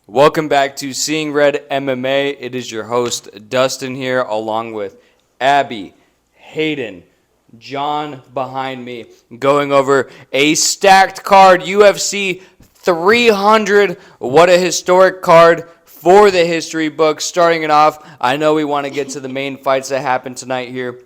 Welcome back to Seeing Red MMA. It is your host, Dustin, here, along with Abby, Hayden, John behind me, going over a stacked card, UFC 300. What a historic card for the history books. Starting it off, I know we want to get to the main fights that happen tonight here,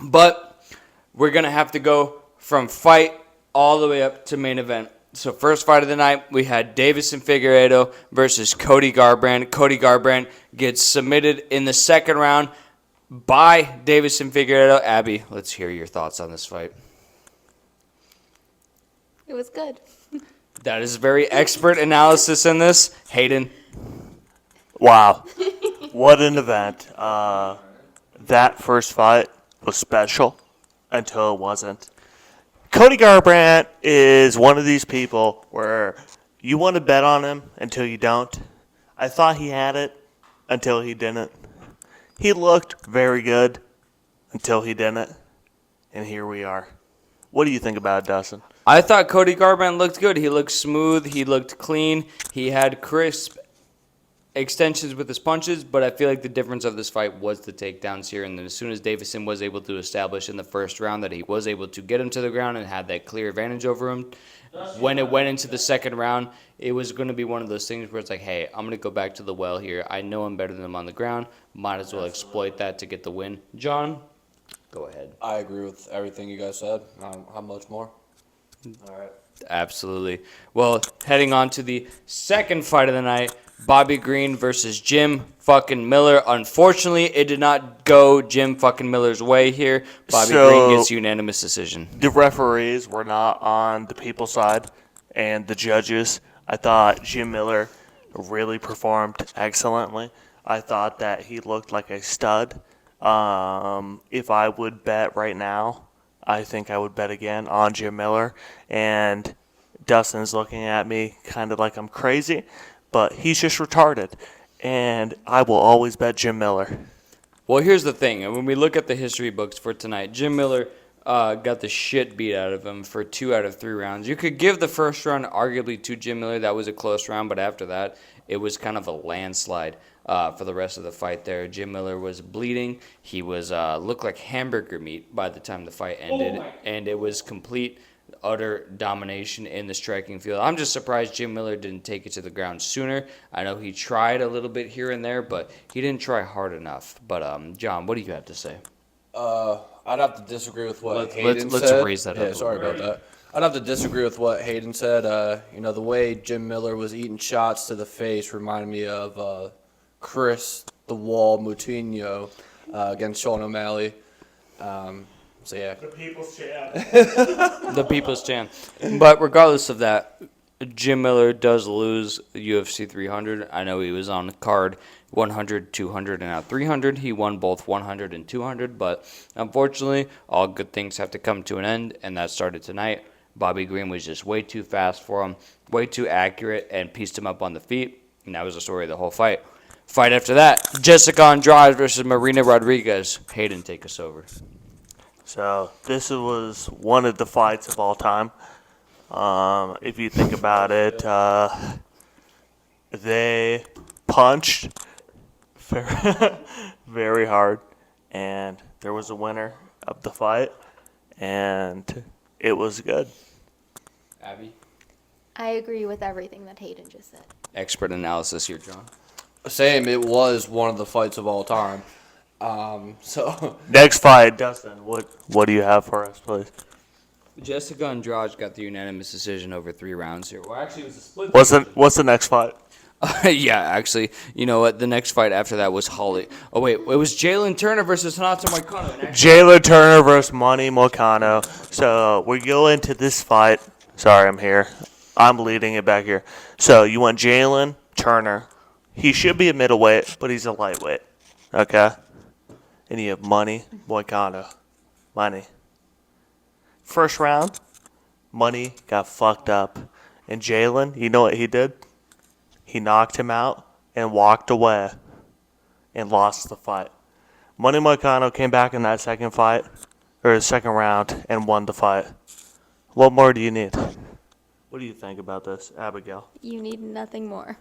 but we're going to have to go from fight all the way up to main event. So first fight of the night, we had Deiveson Figueiredo versus Cody Garbrandt. Cody Garbrandt gets submitted in the second round by Deiveson Figueiredo. Abby, let's hear your thoughts on this fight. It was good. That is very expert analysis in this. Hayden. Wow. What an event. That first fight was special until it wasn't. Cody Garbrandt is one of these people where you want to bet on him until you don't. I thought he had it until he didn't. He looked very good until he didn't. And here we are. What do you think about it, Dustin? I thought Cody Garbrandt looked good. He looked smooth. He looked clean. He had crisp extensions with his punches, but I feel like the difference of this fight was the takedowns here. And then as soon as Deiveson was able to establish in the first round that he was able to get him to the ground and had that clear advantage over him, when it went into the second round, it was going to be one of those things where it's like, hey, I'm going to go back to the well here. I know I'm better than him on the ground. Might as well exploit that to get the win. John, go ahead. I agree with everything you guys said. How much more? All right. Absolutely. Well, heading on to the second fight of the night, Bobby Green versus Jim fucking Miller. Unfortunately, it did not go Jim fucking Miller's way here. Bobby Green gets unanimous decision. The referees were not on the people's side, and the judges. I thought Jim Miller really performed excellently. I thought that he looked like a stud. If I would bet right now, I think I would bet again on Jim Miller. And Dustin's looking at me kind of like I'm crazy, but he's just retarded. And I will always bet Jim Miller. Well, here's the thing. And when we look at the history books for tonight, Jim Miller got the shit beat out of him for 2 out of 3 rounds. You could give the first round arguably to Jim Miller. That was a close round, but after that, it was kind of a landslide for the rest of the fight there. Jim Miller was bleeding. He was looked like hamburger meat by the time the fight ended, and it was complete, utter domination in the striking field. I'm just surprised Jim Miller didn't take it to the ground sooner. I know he tried a little bit here and there, but he didn't try hard enough. But, John, what do you have to say? I'd have to disagree with what Hayden let's said. raise that up. Yeah, sorry about that. I'd have to disagree with what Hayden said. The way Jim Miller was eating shots to the face reminded me of Chris the Wall Moutinho against Sean O'Malley. So yeah. The people's champ. The people's chant. But regardless of that, Jim Miller does lose UFC 300. I know he was on the card 100, 200, and now 300. He won both 100 and 200, but unfortunately, all good things have to come to an end, and that started tonight. Bobby Green was just way too fast for him, way too accurate, and pieced him up on the feet, and that was the story of the whole fight. Fight after that, Jessica Andrade versus Marina Rodriguez. Hayden, take us over. So this was one of the fights of all time. If you think about it, they punched very hard, and there was a winner of the fight, and it was good. Abby? I agree with everything that Hayden just said. Expert analysis here, John. Same. It was one of the fights of all time. So Next fight, Dustin. What do you have for us, please? Jessica Andrade got the unanimous decision over 3 rounds here. Well, actually, it was a split. What's the next fight? Yeah, actually, you know what? The next fight after that was Holly. Oh, wait. It was Jalen Turner versus Renato Moicano. Jalen Turner versus Manny Moicano. So we go into this fight. Sorry, I'm here. I'm leading it back here. So you want Jalen Turner. He should be a middleweight, but he's a lightweight. Okay? And you have Manny Moicano. Money. First round, Money got fucked up. And Jalen, you know what he did? He knocked him out and walked away and lost the fight. Manny Moicano came back in that second fight, or the second round, and won the fight. What more do you need? What do you think about this, Abigail? You need nothing more.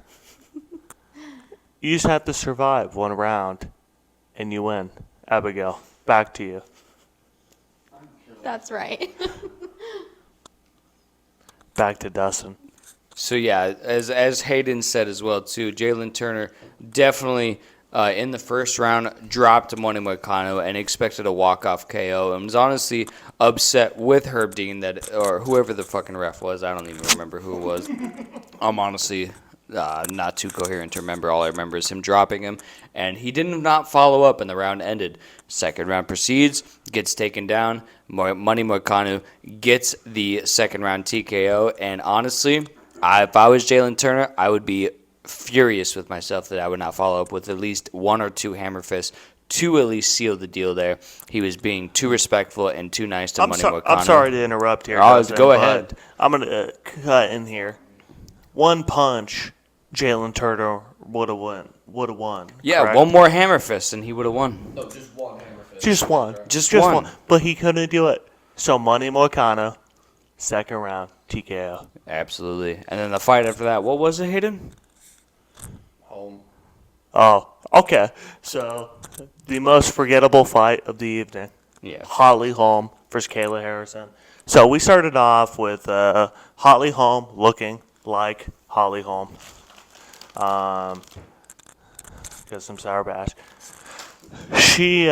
You just have to survive one round, and you win. Abigail, back to you. That's right. Back to Dustin. So yeah, as Hayden said as well too, Jalen Turner definitely in the first round dropped Money Moicano and expected a walk-off KO and was honestly upset with Herb Dean that or whoever the fucking ref was. I don't even remember who it was. I'm honestly not too coherent to remember. All I remember is him dropping him, and he did not follow up, and the round ended. Second round proceeds, gets taken down. Money Moicano gets the second round TKO, and honestly, if I was Jalen Turner, I would be furious with myself that I would not follow up with at least one or two hammer fists to at least seal the deal there. He was being too respectful and too nice to Money Moicano. I'm sorry to interrupt here. Oh, Dustin, go but ahead. I'm going to cut in here. One punch, Jalen Turner would have won. Yeah, correct? one more hammer fist and he would have won. No, just one hammer fist. Just one. Just one. But he couldn't do it. So Money Moicano, second round, TKO. Absolutely. And then the fight after that, what was it, Hayden? Holm. Oh, okay. So the most forgettable fight of the evening. Yeah. Holly Holm versus Kayla Harrison. So we started off with Holly Holm looking like Holly Holm. Got some sour bash. She,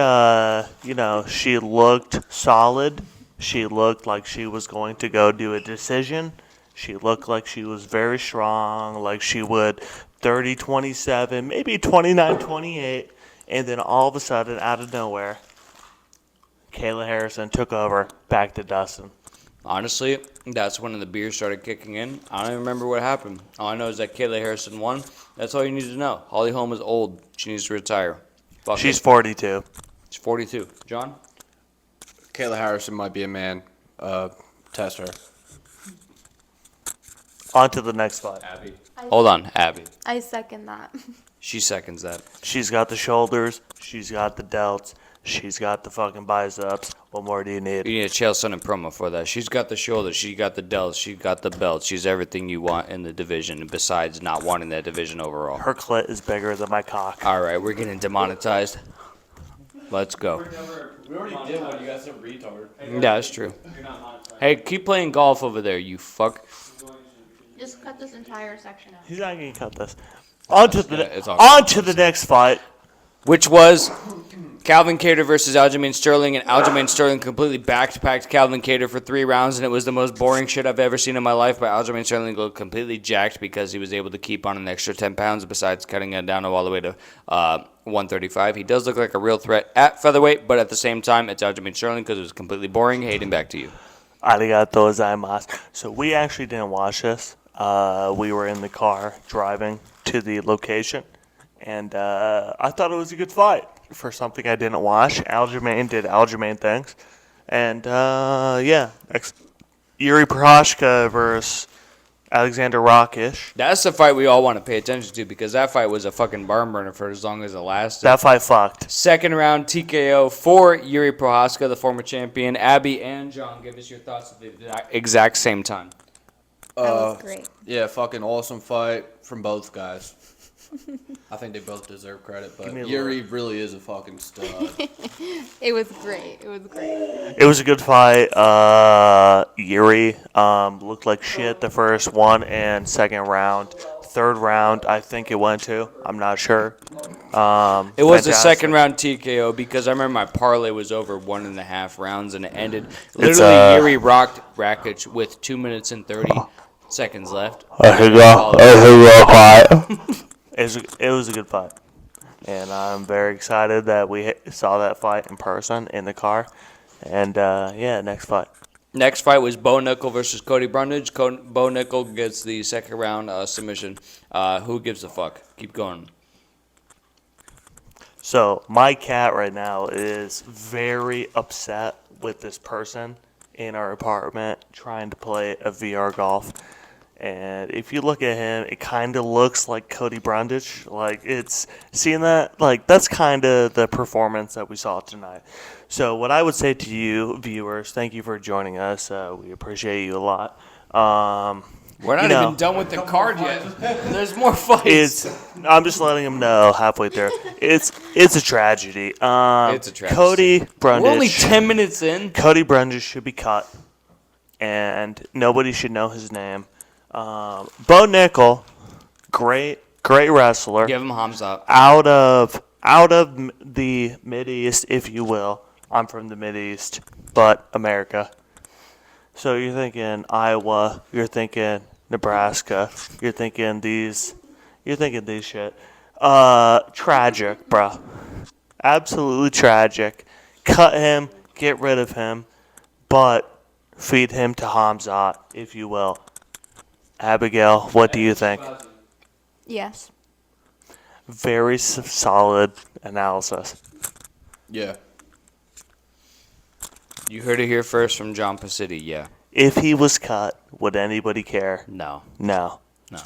she looked solid. She looked like she was going to go do a decision. She looked like she was very strong, like she would 30-27, maybe 29-28. And then all of a sudden, out of nowhere, Kayla Harrison took over, back to Dustin. Honestly, that's when the beer started kicking in. I don't even remember what happened. All I know is that Kayla Harrison won. That's all you need to know. Holly Holm is old. She needs to retire. Fuck She's it. 42. She's 42. John? Kayla Harrison might be a man. Test her. On to the next fight. Abby. Hold on, Abby. I second that. She seconds that. She's got the shoulders. She's got the delts. She's got the fucking biceps. What more do you need? You need a Chael Sonnen promo for that. She's got the shoulders. She got the delts. She got the belt. She's everything you want in the division besides not wanting that division overall. Her clit is bigger than my cock. All right, we're getting demonetized. Let's go. We already did one. You guys said retard. Yeah, that's true. Hey, keep playing golf over there, you fuck. Just cut this entire section out. He's not going to cut this. On to it's all on to the next fight. Which was Calvin Kattar versus Aljamain Sterling, and Aljamain Sterling completely backpacked Calvin Kattar for 3 rounds, and it was the most boring shit I've ever seen in my life. But Aljamain Sterling looked completely jacked because he was able to keep on an extra 10 pounds besides cutting it down all the way to 135. He does look like a real threat at featherweight, but at the same time, it's Aljamain Sterling because it was completely boring. Hayden, back to you. Arigato gozaimasu. So we actually didn't watch this. We were in the car driving to the location, and I thought it was a good fight for something I didn't watch. Aljamain did Aljamain things, and Yuri Prochazka versus Alexander Rakic. That's the fight we all want to pay attention to because that fight was a fucking barn burner for as long as it lasted. That fight fucked. Second round TKO for Yuri Prochazka, the former champion. Abby and John, give us your thoughts at the exact same time. That was great. Yeah, fucking awesome fight from both guys. I think they both deserve credit, but me a Yuri really is a fucking stud. It was great. It was great. It was a good fight. Yuri looked like shit the first one and second round. Third round, I think it went to. I'm not sure. It was the second round TKO because I remember my parlay was over 1.5 rounds and it ended. Literally, Yuri rocked Rakic with 2 minutes and 30 seconds left. It was a good fight. And I'm very excited that we saw that fight in person in the car. And, next fight. Next fight was Bo Nickel versus Cody Brundage. Bo Nickel gets the second round submission. Who gives a fuck? Keep going. So my cat right now is very upset with this person in our apartment trying to play a VR golf. And if you look at him, it kind of looks like Cody Brundage. Like, it's seeing that, like, that's kind of the performance that we saw tonight. So what I would say to you, viewers, thank you for joining us. We appreciate you a lot. We're not you know, even done with the card yet. There's more fights. I'm just letting him know halfway through. It's a tragedy. It's a tragedy. Cody Brundage. We're only 10 minutes in. Cody Brundage should be cut, and nobody should know his name. Bo Nickel, great wrestler. Give him Hamza. Out of the Mideast, if you will. I'm from the Mideast, but America. So you're thinking Iowa, you're thinking Nebraska, you're thinking these shit. Tragic, bro. Absolutely tragic. Cut him, get rid of him, but feed him to Hamzat, if you will. Abigail, what do you think? Yes. Very solid analysis. Yeah. You heard it here first from John Pacitti. Yeah. If he was cut, would anybody care? No. No. No.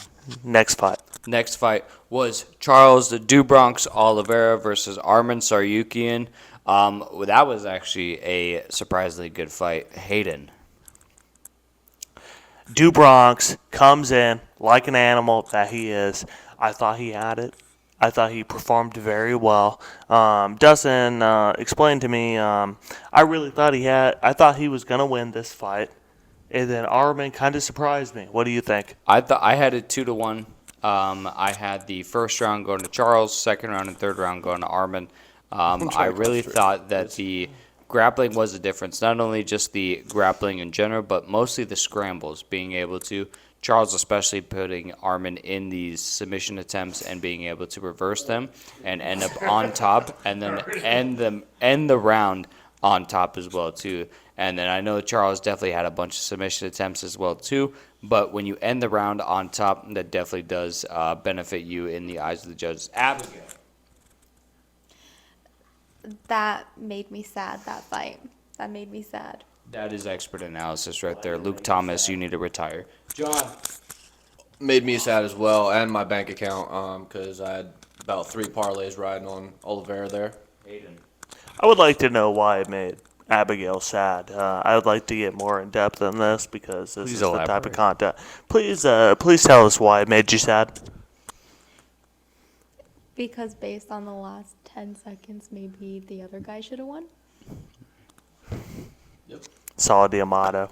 Next fight. Next fight was Charles the Dubronx Oliveira versus Arman Saryukian. That was actually a surprisingly good fight. Hayden. Dubronx comes in like an animal that he is. I thought he had it. I thought he performed very well. Dustin explained to me, I really thought I thought he was going to win this fight. And then Arman kind of surprised me. What do you think? I thought I had it 2-1. I had the first round going to Charles, second round and third round going to Arman. I really thought that the grappling was the difference. Not only just the grappling in general, but mostly the scrambles, being able to, Charles especially putting Arman in these submission attempts and being able to reverse them and end up on top and then end the round on top as well too. And then I know Charles definitely had a bunch of submission attempts as well too. But when you end the round on top, that definitely does benefit you in the eyes of the judges. Abigail. That made me sad, that fight. That made me sad. That is expert analysis right there. Luke Thomas, you need to retire. John. Made me sad as well, and my bank account, because I had about 3 parlays riding on Oliveira there. Hayden. I would like to know why it made Abigail sad. I would like to get more in depth on this because this is the type of content. Please tell us why it made you sad. Because based on the last 10 seconds, maybe the other guy should have won. Yep. Saul D'Amato.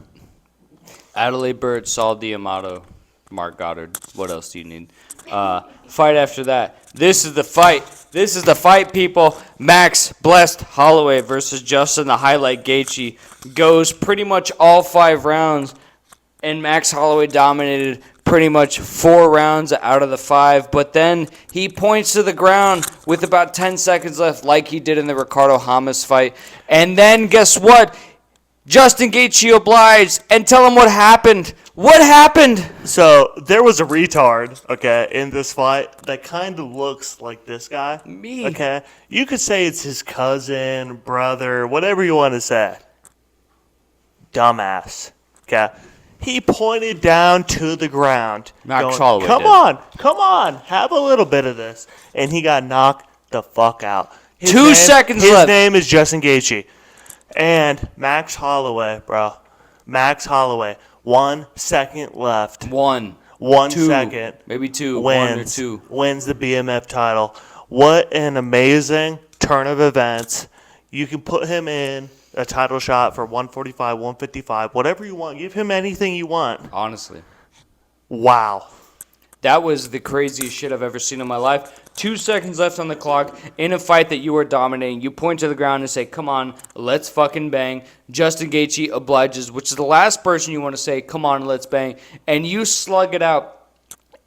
Adelaide Bird, Saul D'Amato, Mark Goddard. What else do you need? Fight after that. This is the fight. This is the fight, people. Max Blessed Holloway versus Justin the Highlight Gaethje. Goes pretty much all 5 rounds, and Max Holloway dominated pretty much 4 rounds out of the 5. But then he points to the ground with about 10 seconds left, like he did in the Ricardo Hamas fight. And then guess what? Justin Gaethje obliged and tell him what happened. What happened? So there was a retard, okay, in this fight that kind of looks like this guy. Me. Okay, you could say it's his cousin, brother, whatever you want to say. Dumbass. Okay, he pointed down to the ground. Max Holloway Come did. come on, have a little bit of this, and he got knocked the fuck out. 2 seconds his left. His name is Justin Gaethje. And Max Holloway, bro. Max Holloway. 1 second left. 1. 1 2, second. Maybe 2. Wins, 1 or 2. Wins the BMF title. What an amazing turn of events. You can put him in a title shot for 145, 155, whatever you want. Give him anything you want. Honestly. Wow. That was the craziest shit I've ever seen in my life. 2 seconds left on the clock in a fight that you are dominating. You point to the ground and say, come on, let's fucking bang. Justin Gaethje obliges, which is the last person you want to say, come on, let's bang. And you slug it out,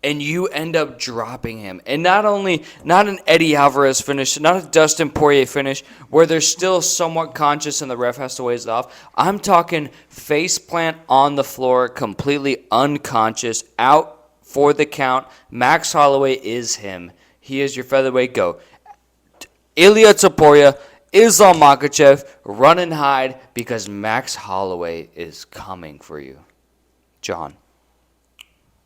and you end up dropping him. And not an Eddie Alvarez finish, not a Dustin Poirier finish, where they're still somewhat conscious and the ref has to waste it off. I'm talking face plant on the floor, completely unconscious, out for the count. Max Holloway is him. He is your featherweight go. Ilya Topuria, Islam Makhachev, run and hide because Max Holloway is coming for you. John.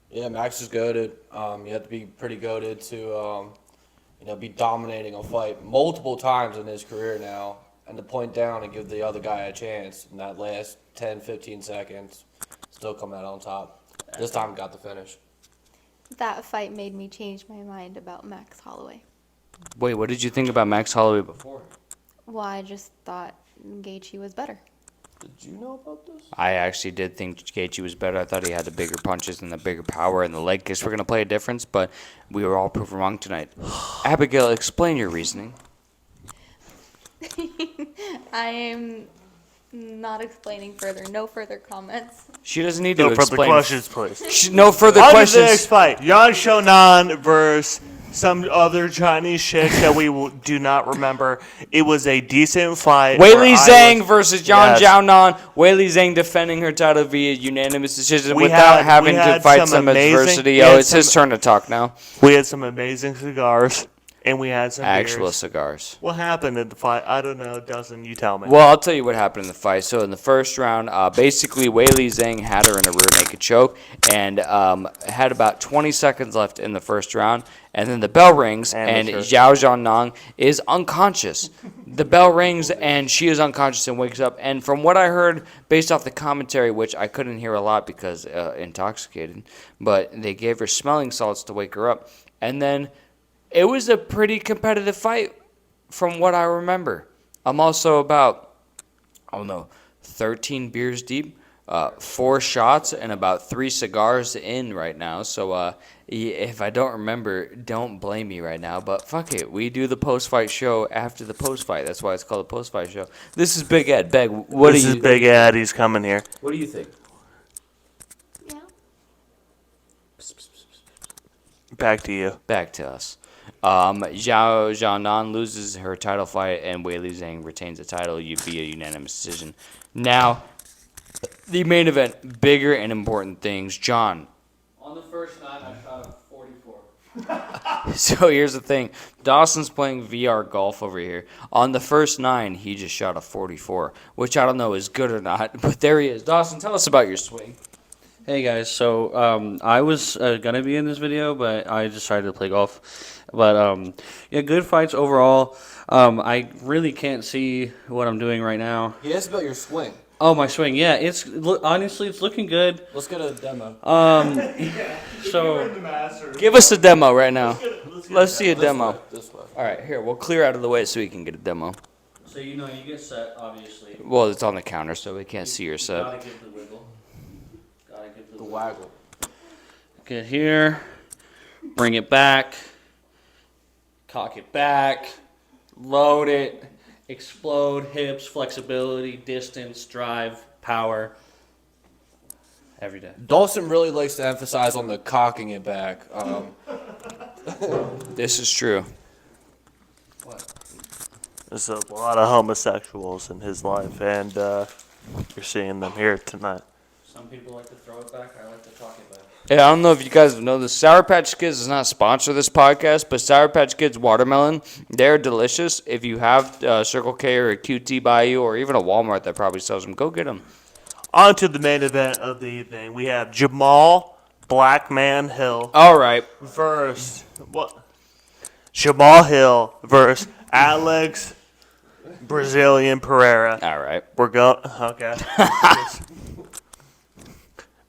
Yeah, Max is goated. You have to be pretty goated to, be dominating a fight multiple times in his career now, and to point down and give the other guy a chance in that last 10, 15 seconds, still come out on top. This time got the finish. That fight made me change my mind about Max Holloway. Wait, what did you think about Max Holloway before? Well, I just thought Gaethje was better. Did you know about this? I actually did think Gaethje was better. I thought he had the bigger punches and the bigger power, and the leg kicks were going to play a difference, but we were all proven wrong tonight. Abigail, explain your reasoning. I am not explaining further. No further comments. She doesn't need to No further explain. questions, please. No further On to the questions. next fight. Yan Shonan versus some other Chinese chick that we do not remember. It was a decent fight. Wei where Li I Zhang was- versus Zhang Yes. Jiaonan. Wei Li Zhang defending her title via unanimous decision We without had- having we to had fight some some amazing- adversity. we Oh, had it's his some- turn to talk now. We had some amazing cigars, and we had some Actual beers. cigars. What happened in the fight? I don't know. Dustin, you tell me. Well, I'll tell you what happened in the fight. So in the first round, basically Wei Li Zhang had her in a rear naked choke and had about 20 seconds left in the first round. And then the bell rings, and Amateur. Zhao Zhannong is unconscious. The bell rings, and she is unconscious and wakes up. And from what I heard, based off the commentary, which I couldn't hear a lot because intoxicated, but they gave her smelling salts to wake her up. And then it was a pretty competitive fight from what I remember. I'm also about, 13 beers deep, 4 shots, and about 3 cigars in right now. So if I don't remember, don't blame me right now. But fuck it, we do the post-fight show after the post-fight. That's why it's called a post-fight show. This is Big Ed. Beg, what this do you? is Big Ed. He's coming here. What do you think? Yeah. Back to you. Back to us. Zhao Zhanan loses her title fight, and Wei Li Zhang retains the title via unanimous decision. Now, the main event, bigger and important things. John. On the first night, I shot a 44. So here's the thing. Dawson's playing VR golf over here. On the first 9, he just shot a 44, which I don't know is good or not, but there he is. Dawson, tell us about your swing. Hey guys, so I was gonna be in this video, but I decided to play golf. But yeah, good fights overall. I really can't see what I'm doing right now. He asked about your swing. Oh, my swing, yeah, honestly it's looking good. Let's get a demo. So Give us a demo right now. Let's see a demo. This way. All right, here, we'll clear out of the way so we can get a demo. so you get set, obviously. Well, it's on the counter, so we can't see your set. Gotta give the wiggle. Gotta give the The wiggle. waggle. Get here, bring it back, cock it back, load it, explode, hips, flexibility, distance, drive, power. Every day. Dawson really likes to emphasize on the cocking it back. This is true. There's a lot of homosexuals in his life, and you're seeing them here tonight. Some people like to throw it back, I like to talk it back. Yeah, I don't know if you guys know this. Sour Patch Kids does not sponsor this podcast, but Sour Patch Kids watermelon, they're delicious. If you have Circle K or a QT by you, or even a Walmart that probably sells them, go get them. On to the main event of the evening. We have Jamal Blackman Hill All right. versus what? Jamal Hill versus Alex Brazilian Pereira. All right. We're going. Okay.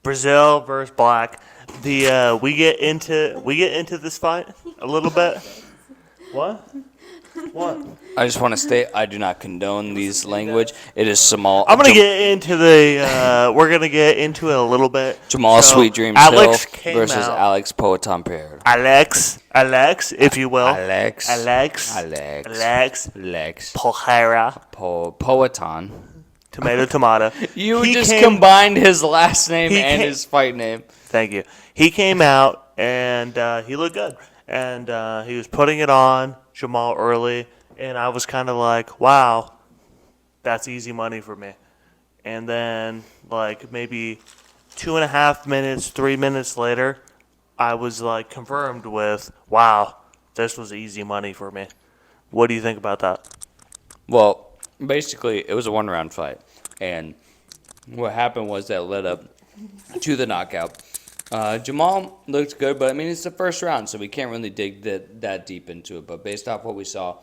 Brazil versus Black. We get into this fight a little bit. What? What? I just want to state I do not condone these language. It is small. I'm gonna get into the. We're gonna get into it a little bit. Jamal So, Sweet Dreams Alex Hill came versus out. Alex Poetan Pereira. Alex, if you will. Alex. Alex Alex Pereira. Poetan. Tomato. You He just came- combined his last name he and came- his fight name. Thank you. He came out and he looked good, and he was putting it on Jamal early, and I was kind of like, wow, that's easy money for me. And then like maybe 2.5 minutes, 3 minutes later, I was like confirmed with, wow, this was easy money for me. What do you think about that? Well, basically, it was a one-round fight, and what happened was that led up to the knockout. Jamal looked good, but I mean, it's the first round, so we can't really dig that deep into it. But based off what we saw,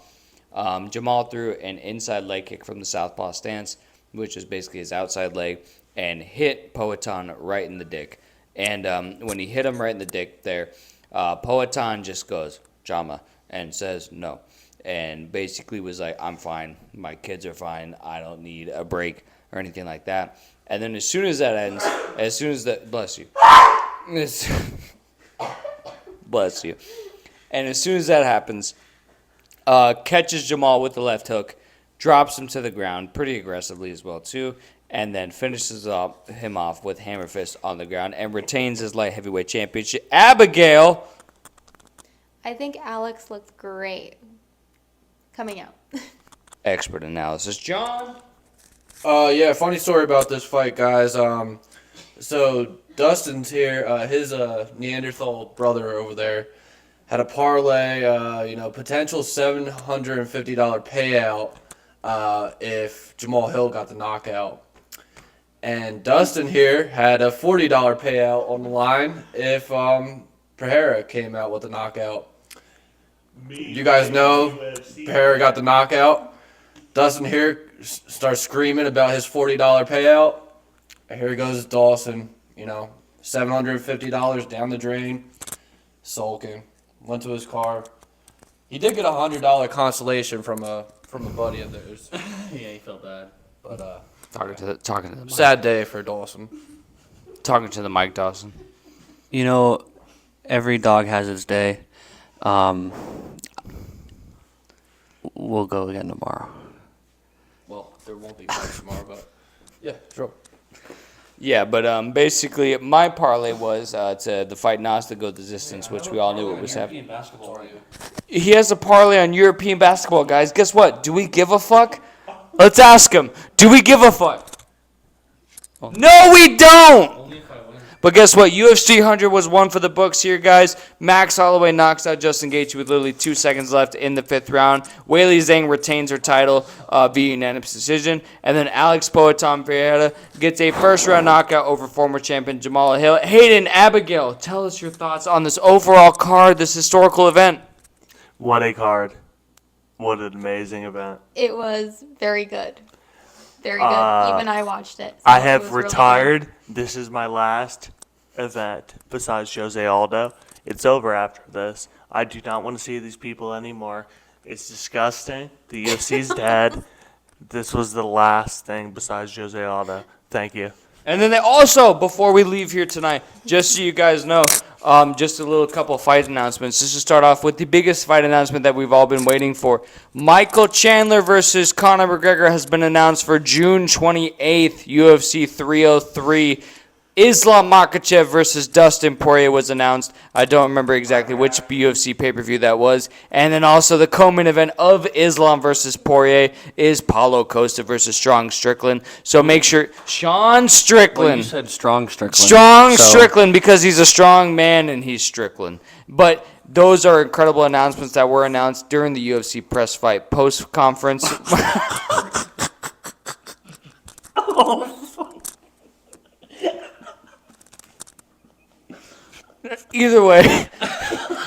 Jamal threw an inside leg kick from the southpaw stance, which is basically his outside leg, and hit Poetan right in the dick. And when he hit him right in the dick there, Poatan just goes, Jama, and says no. And basically was like, I'm fine. My kids are fine. I don't need a break or anything like that. And then as soon as that ends, as soon as that, bless you. Bless you. And as soon as that happens, catches Jamal with the left hook, drops him to the ground pretty aggressively as well too, and then finishes him off with hammer fist on the ground and retains his light heavyweight championship. Abigail! I think Alex looked great coming out. Expert analysis. John? Yeah, funny story about this fight, guys. So Dustin's here. His Neanderthal brother over there had a parlay, potential $750 payout if Jamal Hill got the knockout. And Dustin here had a $40 payout on the line if Pereira came out with the knockout. You guys know Pereira got the knockout. Dustin here starts screaming about his $40 payout. And here goes Dawson, $750 down the drain, sulking. Went to his car. He did get a $100 consolation from a buddy of theirs. Yeah, he felt bad. But Talking to the mic. sad day for Dawson. Talking to the mic, Dawson. Every dog has its day. We'll go again tomorrow. Well, there won't be fights tomorrow, but yeah, sure. Yeah, but basically my parlay was to the fight Nas to go the distance, which we all knew what was happening. He has a parlay on European basketball, guys. Guess what? Do we give a fuck? Let's ask him. Do we give a fuck? No, we don't! But guess what? UFC 100 was one for the books here, guys. Max Holloway knocks out Justin Gaethje with literally 2 seconds left in the 5th round. Weili Zhang retains her title via unanimous decision. And then Alex Poatan Pereira gets a first-round knockout over former champion Jamal Hill. Hayden, Abigail, tell us your thoughts on this overall card, this historical event. What a card. What an amazing event. It was very good. Very good. Even I watched it. So I it have was really retired. This is my last event besides Jose Aldo. It's over after this. I do not want to see these people anymore. It's disgusting. The UFC's dead. This was the last thing besides Jose Aldo. Thank you. And then they also, before we leave here tonight, just so you guys know, just a little couple of fight announcements. Just to start off with the biggest fight announcement that we've all been waiting for. Michael Chandler versus Conor McGregor has been announced for June 28th, UFC 303. Islam Makhachev versus Dustin Poirier was announced. I don't remember exactly which UFC pay-per-view that was. And then also the co-main event of Islam versus Poirier is Paulo Costa versus Strong Strickland. So make sure... Sean Strickland. Well, you said Strong Strickland. Strickland because he's a strong man and he's Strickland. But those are incredible announcements that were announced during the UFC press fight post-conference. Either way,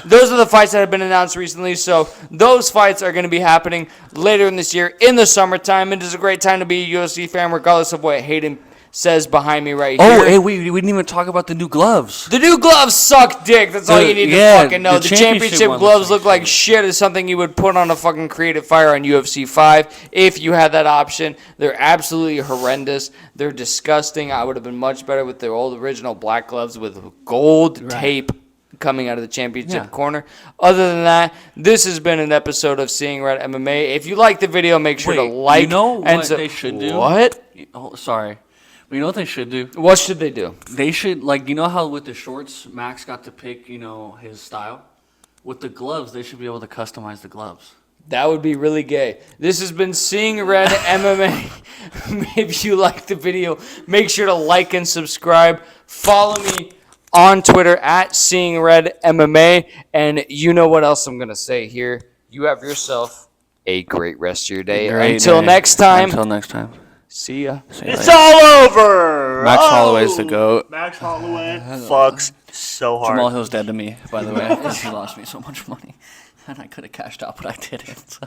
those are the fights that have been announced recently. So those fights are going to be happening later in this year in the summertime. It is a great time to be a UFC fan, regardless of what Hayden says behind me right here. Oh, hey, we didn't even talk about the new gloves. The new gloves suck dick. That's all you need to fucking know. The championship gloves look like shit. Is something you would put on a fucking creative fire on UFC 5 if you had that option. They're absolutely horrendous. They're disgusting. I would have been much better with their old original black gloves with gold tape coming out of the championship corner. Other than that, this has been an episode of Seeing Red MMA. If you like the video, make sure to like. You know what they should do? What? Oh, sorry. But you know what they should do? What should they do? They should, how with the shorts, Max got to pick, his style? With the gloves, they should be able to customize the gloves. That would be really gay. This has been Seeing Red MMA. If you like the video, make sure to like and subscribe. Follow me on Twitter at Seeing Red MMA. And you know what else I'm going to say here. You have yourself a great rest of your day. Until next time. See ya. It's all over. Max Holloway's the GOAT. Max Holloway fucks so hard. Jamal Hill's dead to me, by the way, because he lost me so much money. And I could have cashed out, but I didn't. So.